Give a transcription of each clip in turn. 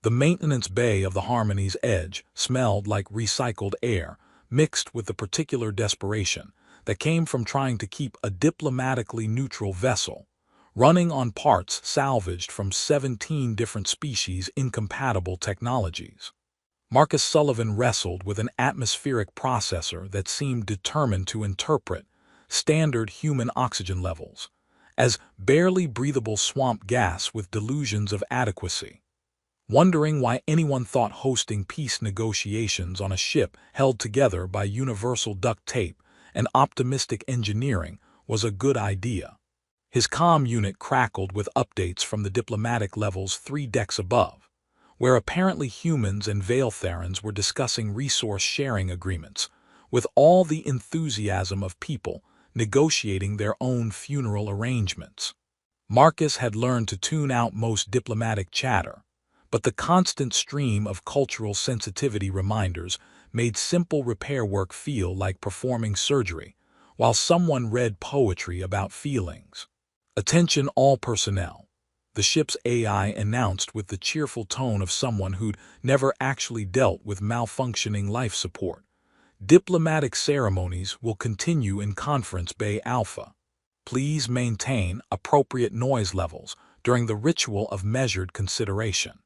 The maintenance bay of the Harmony's edge smelled like recycled air, mixed with the particular desperation that came from trying to keep a diplomatically neutral vessel, running on parts salvaged from 17 different species' incompatible technologies. Marcus Sullivan wrestled with an atmospheric processor that seemed determined to interpret standard human oxygen levels as barely breathable swamp gas with delusions of adequacy, wondering why anyone thought hosting peace negotiations on a ship held together by universal duct tape and optimistic engineering was a good idea. His comm unit crackled with updates from the diplomatic levels 3 decks above, where apparently humans and Veiltharans were discussing resource-sharing agreements, with all the enthusiasm of people negotiating their own funeral arrangements. Marcus had learned to tune out most diplomatic chatter, but the constant stream of cultural sensitivity reminders made simple repair work feel like performing surgery, while someone read poetry about feelings. "Attention all personnel," the ship's AI announced with the cheerful tone of someone who'd never actually dealt with malfunctioning life support. "Diplomatic ceremonies will continue in Conference Bay Alpha. Please maintain appropriate noise levels during the ritual of measured consideration."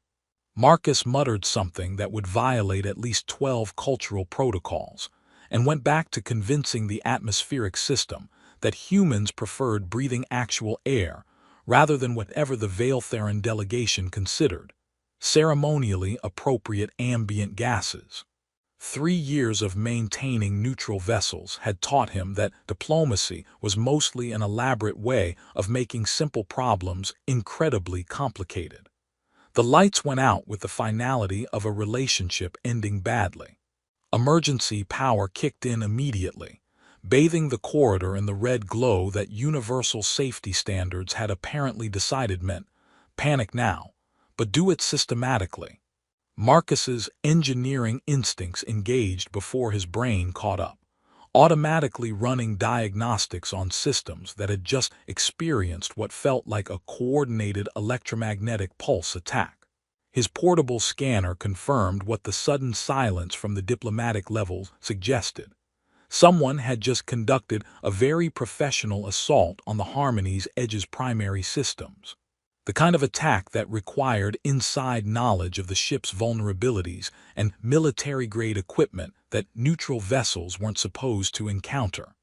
Marcus muttered something that would violate at least 12 cultural protocols, and went back to convincing the atmospheric system that humans preferred breathing actual air rather than whatever the Veiltharan delegation considered ceremonially appropriate ambient gases. 3 years of maintaining neutral vessels had taught him that diplomacy was mostly an elaborate way of making simple problems incredibly complicated. The lights went out with the finality of a relationship ending badly. Emergency power kicked in immediately, bathing the corridor in the red glow that universal safety standards had apparently decided meant panic now, but do it systematically. Marcus's engineering instincts engaged before his brain caught up, automatically running diagnostics on systems that had just experienced what felt like a coordinated electromagnetic pulse attack. His portable scanner confirmed what the sudden silence from the diplomatic level suggested. Someone had just conducted a very professional assault on the Harmony's Edge's primary systems. The kind of attack that required inside knowledge of the ship's vulnerabilities and military-grade equipment that neutral vessels weren't supposed to encounter.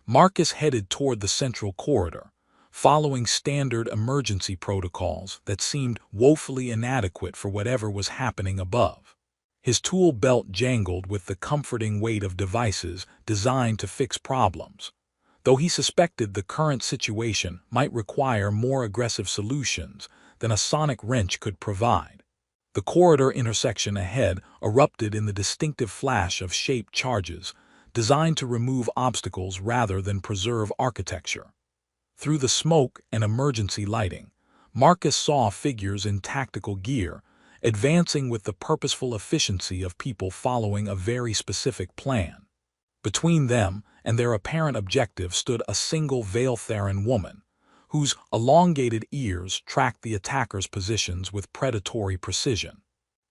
Marcus headed toward the central corridor, following standard emergency protocols that seemed woefully inadequate for whatever was happening above. His tool belt jangled with the comforting weight of devices designed to fix problems, though he suspected the current situation might require more aggressive solutions than a sonic wrench could provide. The corridor intersection ahead erupted in the distinctive flash of shaped charges, designed to remove obstacles rather than preserve architecture. Through the smoke and emergency lighting, Marcus saw figures in tactical gear, advancing with the purposeful efficiency of people following a very specific plan. Between them and their apparent objective stood a single Veiltharan woman, whose elongated ears tracked the attackers' positions with predatory precision.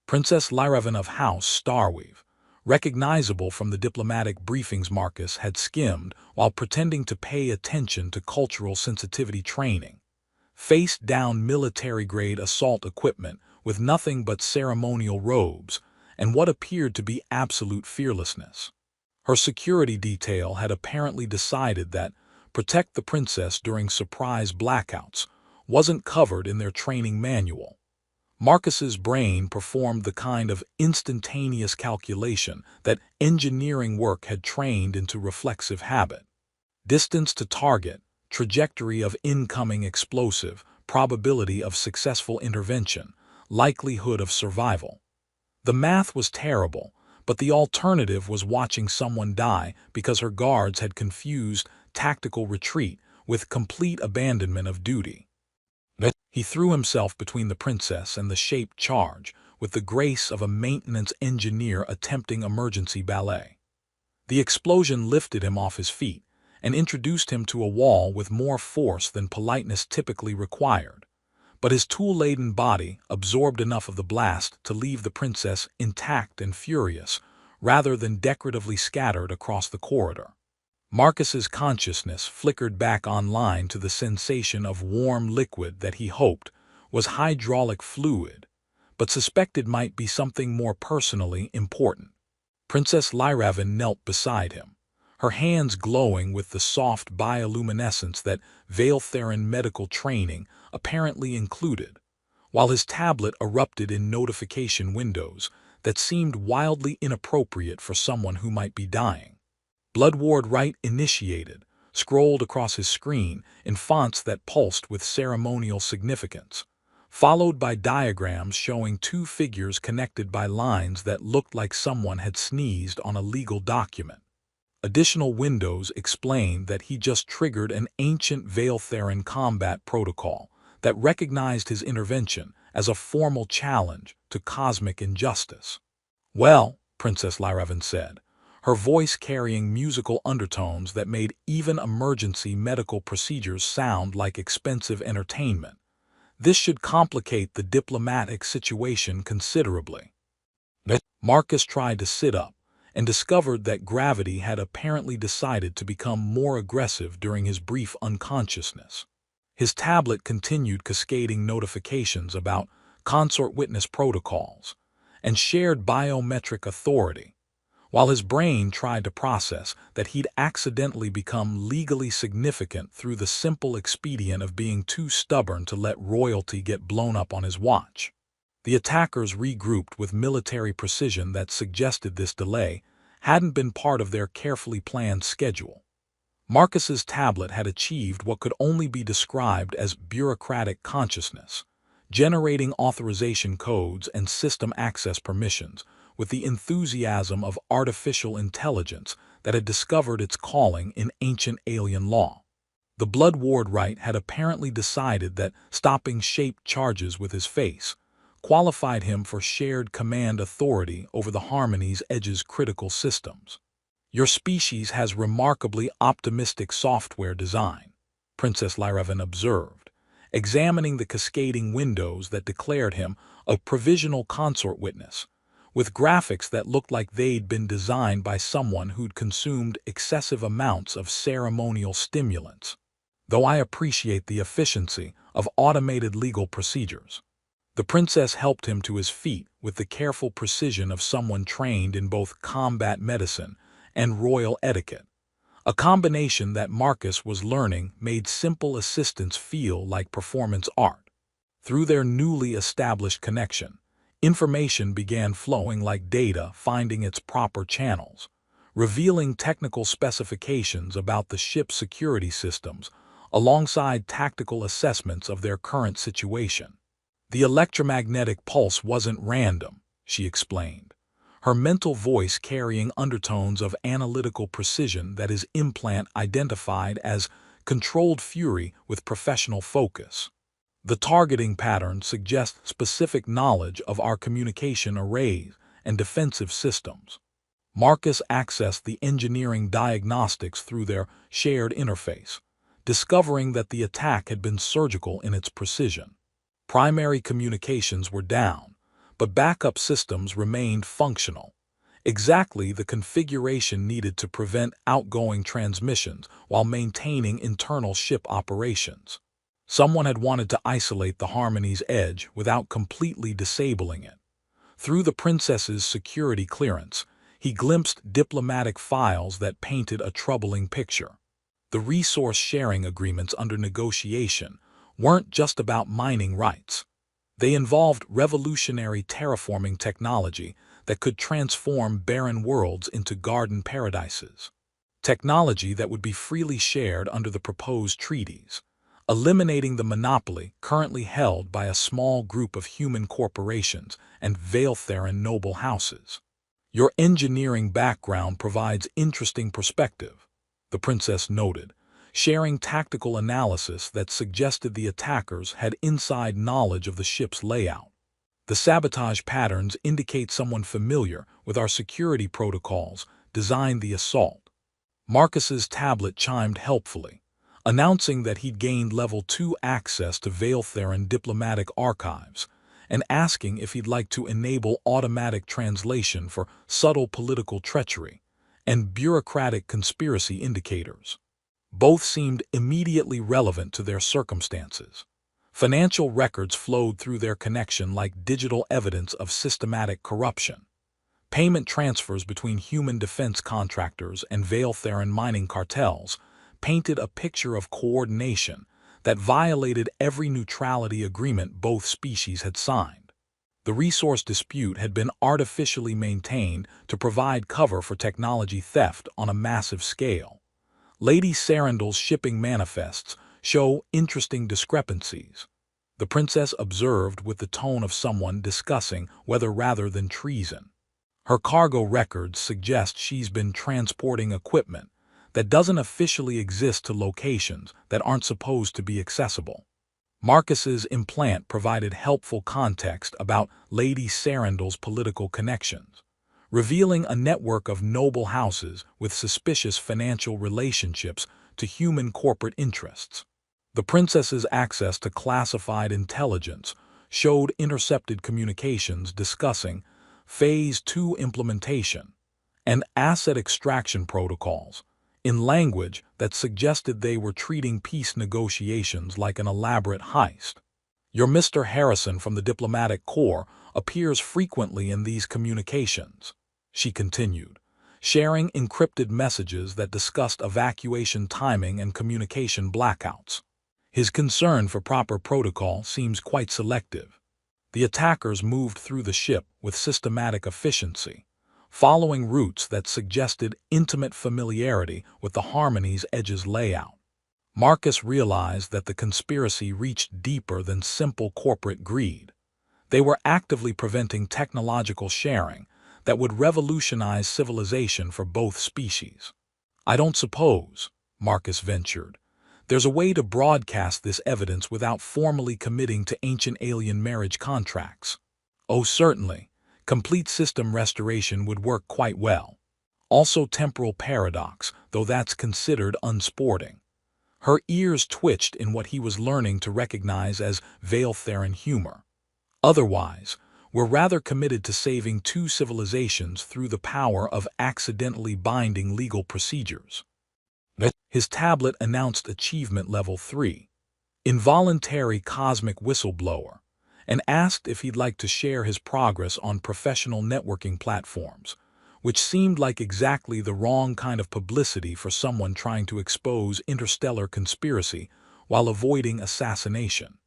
Princess Lyravan of House Starweave, recognizable from the diplomatic briefings Marcus had skimmed while pretending to pay attention to cultural sensitivity training, faced down military-grade assault equipment with nothing but ceremonial robes and what appeared to be absolute fearlessness. Her security detail had apparently decided that protect the princess during surprise blackouts wasn't covered in their training manual. Marcus's brain performed the kind of instantaneous calculation that engineering work had trained into reflexive habit. Distance to target, trajectory of incoming explosive, probability of successful intervention, likelihood of survival. The math was terrible, but the alternative was watching someone die because her guards had confused tactical retreat with complete abandonment of duty. He threw himself between the princess and the shaped charge with the grace of a maintenance engineer attempting emergency ballet. The explosion lifted him off his feet and introduced him to a wall with more force than politeness typically required, but his tool-laden body absorbed enough of the blast to leave the princess intact and furious, rather than decoratively scattered across the corridor. Marcus's consciousness flickered back online to the sensation of warm liquid that he hoped was hydraulic fluid, but suspected might be something more personally important. Princess Lyravan knelt beside him, her hands glowing with the soft bioluminescence that Veiltheran medical training apparently included, while his tablet erupted in notification windows that seemed wildly inappropriate for someone who might be dying. Blood Ward Right initiated scrolled across his screen in fonts that pulsed with ceremonial significance, followed by diagrams showing two figures connected by lines that looked like someone had sneezed on a legal document. Additional windows explained that he just triggered an ancient Veiltheran combat protocol that recognized his intervention as a formal challenge to cosmic injustice. "Well," Princess Lyravan said, her voice carrying musical undertones that made even emergency medical procedures sound like expensive entertainment, "this should complicate the diplomatic situation considerably." Marcus tried to sit up and discovered that gravity had apparently decided to become more aggressive during his brief unconsciousness. His tablet continued cascading notifications about consort witness protocols and shared biometric authority, while his brain tried to process that he'd accidentally become legally significant through the simple expedient of being too stubborn to let royalty get blown up on his watch. The attackers regrouped with military precision that suggested this delay hadn't been part of their carefully planned schedule. Marcus's tablet had achieved what could only be described as bureaucratic consciousness, generating authorization codes and system access permissions with the enthusiasm of artificial intelligence that had discovered its calling in ancient alien law. The Blood Ward Right had apparently decided that stopping shaped charges with his face qualified him for shared command authority over the Harmony's Edge's critical systems. "Your species has remarkably optimistic software design," Princess Lyravan observed, examining the cascading windows that declared him a provisional consort witness, with graphics that looked like they'd been designed by someone who'd consumed excessive amounts of ceremonial stimulants. "Though I appreciate the efficiency of automated legal procedures." The princess helped him to his feet with the careful precision of someone trained in both combat medicine and royal etiquette, a combination that Marcus was learning made simple assistance feel like performance art. Through their newly established connection, information began flowing like data finding its proper channels, revealing technical specifications about the ship's security systems alongside tactical assessments of their current situation. "The electromagnetic pulse wasn't random," she explained, her mental voice carrying undertones of analytical precision that his implant identified as controlled fury with professional focus. "The targeting pattern suggests specific knowledge of our communication arrays and defensive systems." Marcus accessed the engineering diagnostics through their shared interface, discovering that the attack had been surgical in its precision. Primary communications were down, but backup systems remained functional, exactly the configuration needed to prevent outgoing transmissions while maintaining internal ship operations. Someone had wanted to isolate the Harmony's Edge without completely disabling it. Through the princess's security clearance, he glimpsed diplomatic files that painted a troubling picture. The resource-sharing agreements under negotiation weren't just about mining rights. They involved revolutionary terraforming technology that could transform barren worlds into garden paradises. Technology that would be freely shared under the proposed treaties, eliminating the monopoly currently held by a small group of human corporations and Veiltheran noble houses. "Your engineering background provides interesting perspective," the princess noted, sharing tactical analysis that suggested the attackers had inside knowledge of the ship's layout. "The sabotage patterns indicate someone familiar with our security protocols designed the assault." Marcus's tablet chimed helpfully, announcing that he'd gained Level 2 access to Veiltheran diplomatic archives, and asking if he'd like to enable automatic translation for subtle political treachery and bureaucratic conspiracy indicators. Both seemed immediately relevant to their circumstances. Financial records flowed through their connection like digital evidence of systematic corruption. Payment transfers between human defense contractors and Veiltheran mining cartels painted a picture of coordination that violated every neutrality agreement both species had signed. The resource dispute had been artificially maintained to provide cover for technology theft on a massive scale. Lady Sarandal's shipping manifests show interesting discrepancies. The princess observed with the tone of someone discussing whether rather than treason. Her cargo records suggest she's been transporting equipment that doesn't officially exist to locations that aren't supposed to be accessible. Marcus's implant provided helpful context about Lady Sarandal's political connections, revealing a network of noble houses with suspicious financial relationships to human corporate interests. The princess's access to classified intelligence showed intercepted communications discussing Phase 2 implementation and asset extraction protocols in language that suggested they were treating peace negotiations like an elaborate heist. Your Mr. Harrison from the diplomatic corps appears frequently in these communications, she continued, sharing encrypted messages that discussed evacuation timing and communication blackouts. His concern for proper protocol seems quite selective. The attackers moved through the ship with systematic efficiency, following routes that suggested intimate familiarity with the Harmony's Edge's layout. Marcus realized that the conspiracy reached deeper than simple corporate greed. They were actively preventing technological sharing that would revolutionize civilization for both species. I don't suppose, Marcus ventured, there's a way to broadcast this evidence without formally committing to ancient alien marriage contracts. Oh, certainly. Complete system restoration would work quite well. Also temporal paradox, though that's considered unsporting. Her ears twitched in what he was learning to recognize as Veiltheran humor. Otherwise, we're rather committed to saving two civilizations through the power of accidentally binding legal procedures. His tablet announced Achievement Level 3, Involuntary Cosmic Whistleblower, and asked if he'd like to share his progress on professional networking platforms, which seemed like exactly the wrong kind of publicity for someone trying to expose interstellar conspiracy while avoiding assassination.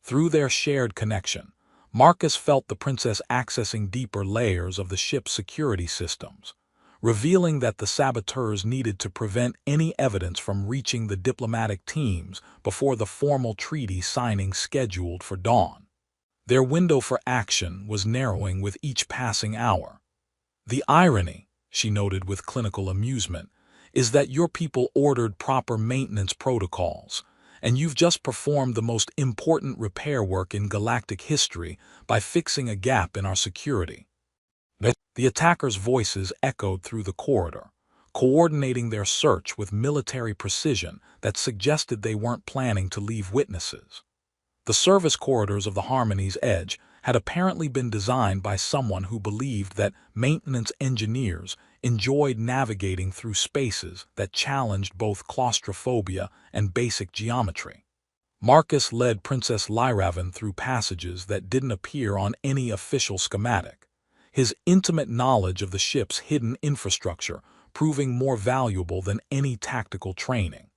Through their shared connection, Marcus felt the princess accessing deeper layers of the ship's security systems, revealing that the saboteurs needed to prevent any evidence from reaching the diplomatic teams before the formal treaty signing scheduled for dawn. Their window for action was narrowing with each passing hour. The irony, she noted with clinical amusement, is that your people ordered proper maintenance protocols, and you've just performed the most important repair work in galactic history by fixing a gap in our security. The attackers' voices echoed through the corridor, coordinating their search with military precision that suggested they weren't planning to leave witnesses. The service corridors of the Harmony's Edge had apparently been designed by someone who believed that maintenance engineers enjoyed navigating through spaces that challenged both claustrophobia and basic geometry. Marcus led Princess Lyravan through passages that didn't appear on any official schematic, his intimate knowledge of the ship's hidden infrastructure proving more valuable than any tactical training.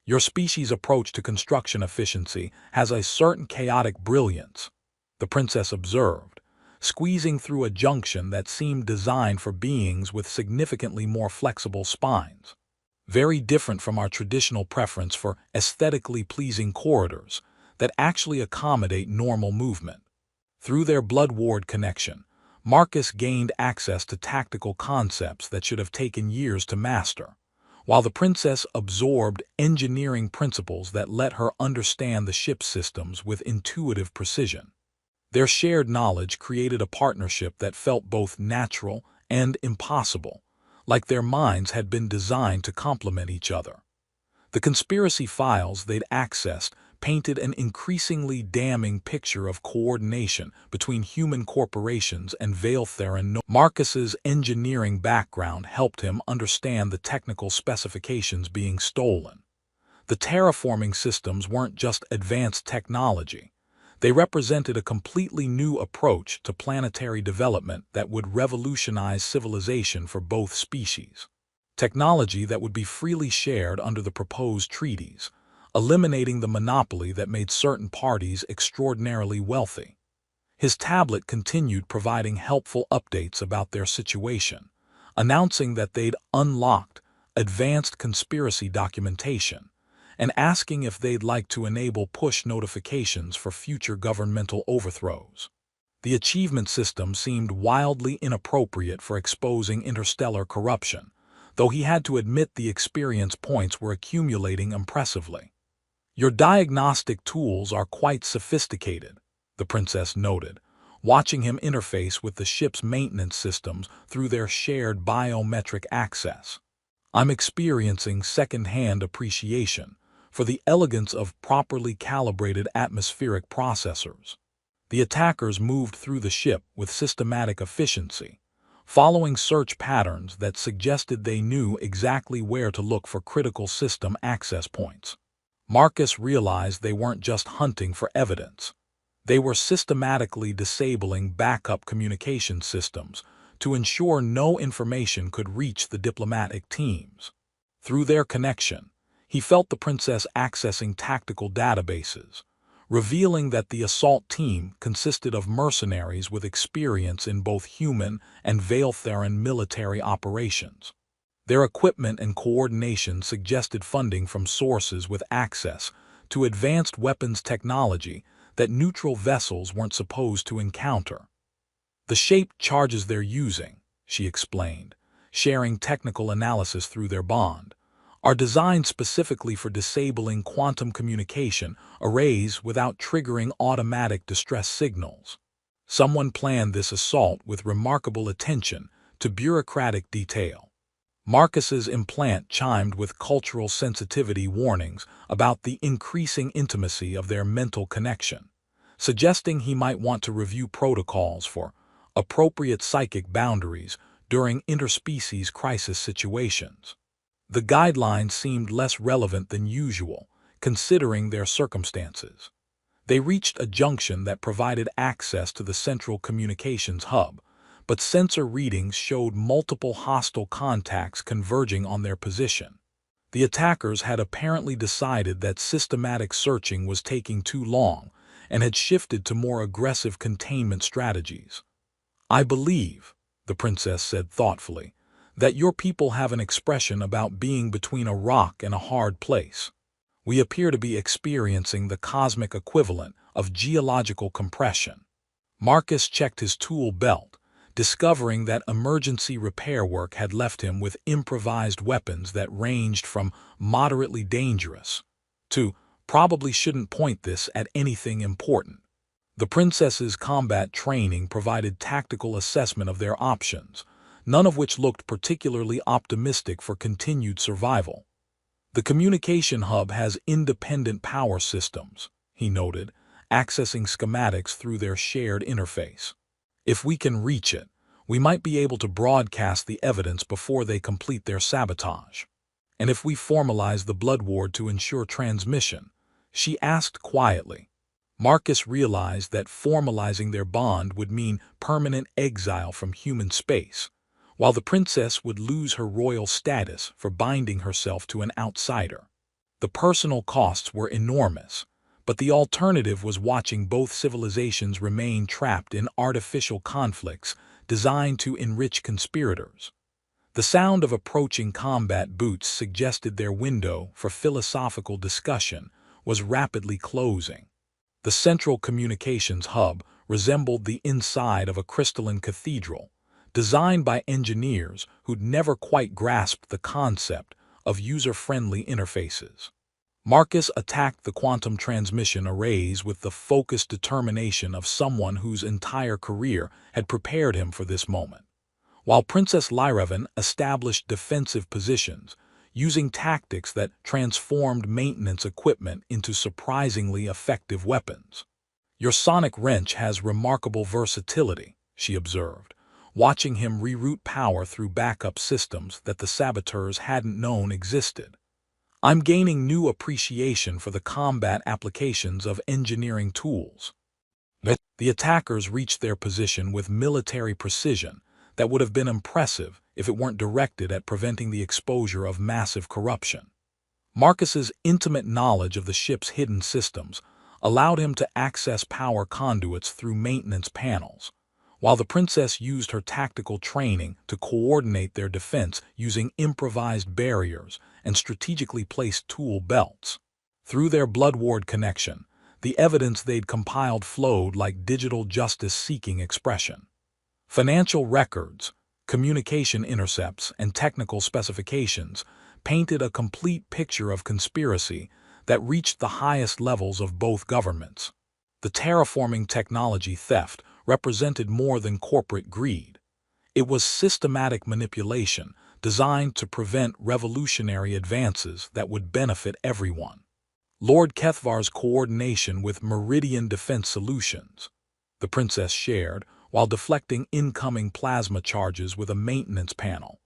Your species' approach to construction efficiency has a certain chaotic brilliance, the princess observed, squeezing through a junction that seemed designed for beings with significantly more flexible spines. Very different from our traditional preference for aesthetically pleasing corridors that actually accommodate normal movement. Through their blood ward connection, Marcus gained access to tactical concepts that should have taken years to master, while the princess absorbed engineering principles that let her understand the ship's systems with intuitive precision. Their shared knowledge created a partnership that felt both natural and impossible, like their minds had been designed to complement each other. The conspiracy files they'd accessed painted an increasingly damning picture of coordination between human corporations and Veiltheran. Marcus's engineering background helped him understand the technical specifications being stolen. The terraforming systems weren't just advanced technology. They represented a completely new approach to planetary development that would revolutionize civilization for both species. Technology that would be freely shared under the proposed treaties, eliminating the monopoly that made certain parties extraordinarily wealthy. His tablet continued providing helpful updates about their situation, announcing that they'd unlocked advanced conspiracy documentation, and asking if they'd like to enable push notifications for future governmental overthrows. The achievement system seemed wildly inappropriate for exposing interstellar corruption, though he had to admit the experience points were accumulating impressively. "Your diagnostic tools are quite sophisticated," the princess noted, watching him interface with the ship's maintenance systems through their shared biometric access. "I'm experiencing second-hand appreciation for the elegance of properly calibrated atmospheric processors." The attackers moved through the ship with systematic efficiency, following search patterns that suggested they knew exactly where to look for critical system access points. Marcus realized they weren't just hunting for evidence. They were systematically disabling backup communication systems to ensure no information could reach the diplomatic teams. Through their connection, he felt the princess accessing tactical databases, revealing that the assault team consisted of mercenaries with experience in both human and Veiltheran military operations. Their equipment and coordination suggested funding from sources with access to advanced weapons technology that neutral vessels weren't supposed to encounter. "The shaped charges they're using," she explained, sharing technical analysis through their bond, "are designed specifically for disabling quantum communication arrays without triggering automatic distress signals. Someone planned this assault with remarkable attention to bureaucratic detail." Marcus's implant chimed with cultural sensitivity warnings about the increasing intimacy of their mental connection, suggesting he might want to review protocols for appropriate psychic boundaries during interspecies crisis situations. The guidelines seemed less relevant than usual, considering their circumstances. They reached a junction that provided access to the central communications hub, but sensor readings showed multiple hostile contacts converging on their position. The attackers had apparently decided that systematic searching was taking too long and had shifted to more aggressive containment strategies. "I believe," the princess said thoughtfully, "that your people have an expression about being between a rock and a hard place. We appear to be experiencing the cosmic equivalent of geological compression." Marcus checked his tool belt, discovering that emergency repair work had left him with improvised weapons that ranged from moderately dangerous to "probably shouldn't point this at anything important." The princess's combat training provided tactical assessment of their options, none of which looked particularly optimistic for continued survival. "The communication hub has independent power systems," he noted, accessing schematics through their shared interface. "If we can reach it, we might be able to broadcast the evidence before they complete their sabotage." "And if we formalize the blood ward to ensure transmission?" she asked quietly. Marcus realized that formalizing their bond would mean permanent exile from human space, while the princess would lose her royal status for binding herself to an outsider. The personal costs were enormous, but the alternative was watching both civilizations remain trapped in artificial conflicts designed to enrich conspirators. The sound of approaching combat boots suggested their window for philosophical discussion was rapidly closing. The central communications hub resembled the inside of a crystalline cathedral, designed by engineers who'd never quite grasped the concept of user-friendly interfaces. Marcus attacked the quantum transmission arrays with the focused determination of someone whose entire career had prepared him for this moment. While Princess Lyravan established defensive positions, using tactics that transformed maintenance equipment into surprisingly effective weapons. "Your sonic wrench has remarkable versatility," she observed, watching him reroute power through backup systems that the saboteurs hadn't known existed. "I'm gaining new appreciation for the combat applications of engineering tools." The attackers reached their position with military precision that would have been impressive if it weren't directed at preventing the exposure of massive corruption. Marcus's intimate knowledge of the ship's hidden systems allowed him to access power conduits through maintenance panels, while the princess used her tactical training to coordinate their defense using improvised barriers and strategically placed tool belts. Through their blood-ward connection, the evidence they'd compiled flowed like digital justice-seeking expression. Financial records, communication intercepts, and technical specifications painted a complete picture of conspiracy that reached the highest levels of both governments. The terraforming technology theft represented more than corporate greed. It was systematic manipulation designed to prevent revolutionary advances that would benefit everyone. Lord Kethvar's coordination with Meridian Defense Solutions, the princess shared while deflecting incoming plasma charges with a maintenance panel,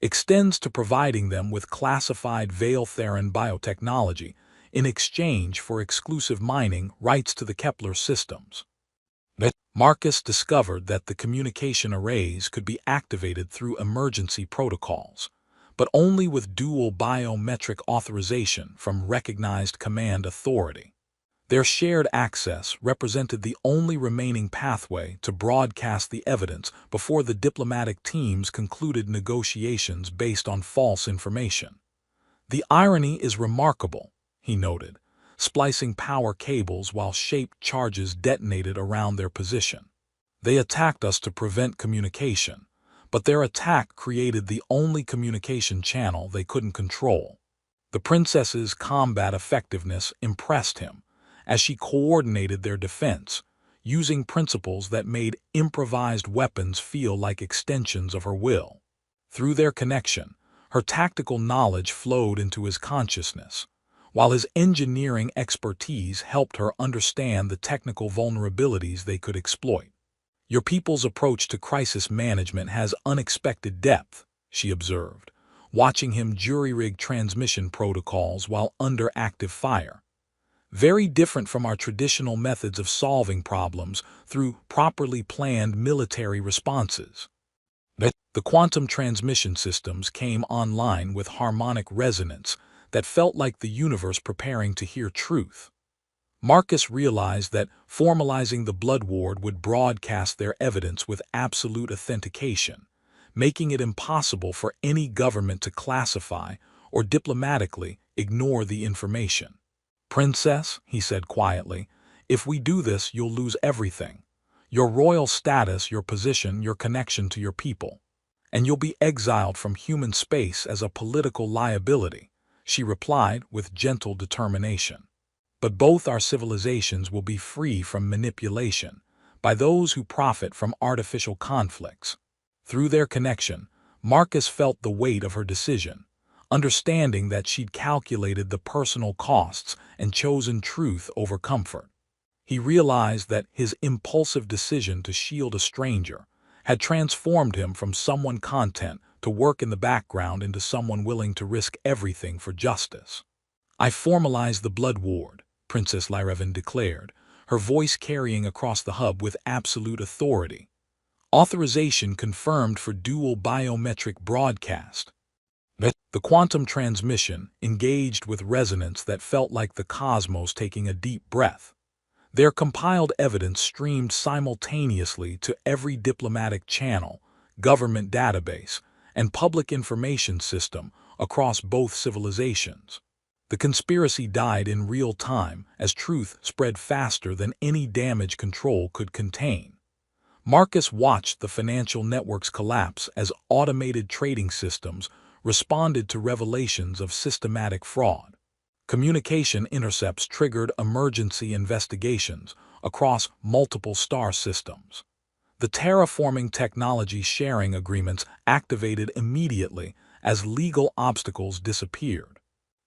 extends to providing them with classified Veiltheran biotechnology in exchange for exclusive mining rights to the Kepler systems. Marcus discovered that the communication arrays could be activated through emergency protocols, but only with dual biometric authorization from recognized command authority. Their shared access represented the only remaining pathway to broadcast the evidence before the diplomatic teams concluded negotiations based on false information. "The irony is remarkable," he noted, splicing power cables while shaped charges detonated around their position. "They attacked us to prevent communication, but their attack created the only communication channel they couldn't control." The princess's combat effectiveness impressed him as she coordinated their defense, using principles that made improvised weapons feel like extensions of her will. Through their connection, her tactical knowledge flowed into his consciousness, while his engineering expertise helped her understand the technical vulnerabilities they could exploit. "Your people's approach to crisis management has unexpected depth," she observed, watching him jury-rig transmission protocols while under active fire. "Very different from our traditional methods of solving problems through properly planned military responses." The quantum transmission systems came online with harmonic resonance that felt like the universe preparing to hear truth. Marcus realized that formalizing the blood ward would broadcast their evidence with absolute authentication, making it impossible for any government to classify or diplomatically ignore the information. "Princess," he said quietly, "if we do this, you'll lose everything. Your royal status, your position, your connection to your people. And you'll be exiled from human space as a political liability," she replied with gentle determination. "But both our civilizations will be free from manipulation by those who profit from artificial conflicts." Through their connection, Marcus felt the weight of her decision, understanding that she'd calculated the personal costs and chosen truth over comfort. He realized that his impulsive decision to shield a stranger had transformed him from someone content to work in the background into someone willing to risk everything for justice. "I formalized the blood ward," Princess Lyrevan declared, her voice carrying across the hub with absolute authority. "Authorization confirmed for dual biometric broadcast." The quantum transmission engaged with resonance that felt like the cosmos taking a deep breath. Their compiled evidence streamed simultaneously to every diplomatic channel, government database, and public information system across both civilizations. The conspiracy died in real time as truth spread faster than any damage control could contain. Marcus watched the financial networks collapse as automated trading systems responded to revelations of systematic fraud. Communication intercepts triggered emergency investigations across multiple star systems. The terraforming technology sharing agreements activated immediately as legal obstacles disappeared.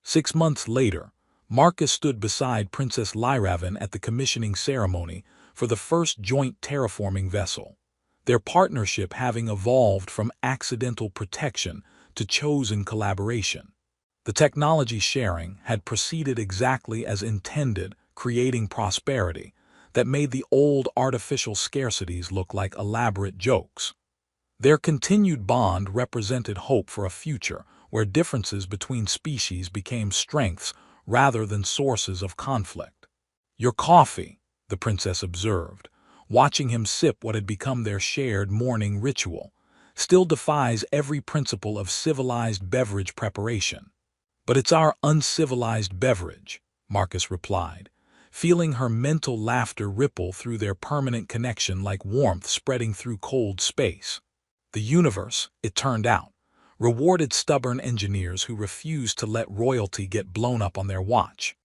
6 months later, Marcus stood beside Princess Lyravan at the commissioning ceremony for the first joint terraforming vessel, their partnership having evolved from accidental protection to chosen collaboration. The technology sharing had proceeded exactly as intended, creating prosperity that made the old artificial scarcities look like elaborate jokes. Their continued bond represented hope for a future where differences between species became strengths rather than sources of conflict. "Your coffee," the princess observed, watching him sip what had become their shared morning ritual, "still defies every principle of civilized beverage preparation." "But it's our uncivilized beverage," Marcus replied, feeling her mental laughter ripple through their permanent connection like warmth spreading through cold space. The universe, it turned out, rewarded stubborn engineers who refused to let royalty get blown up on their watch.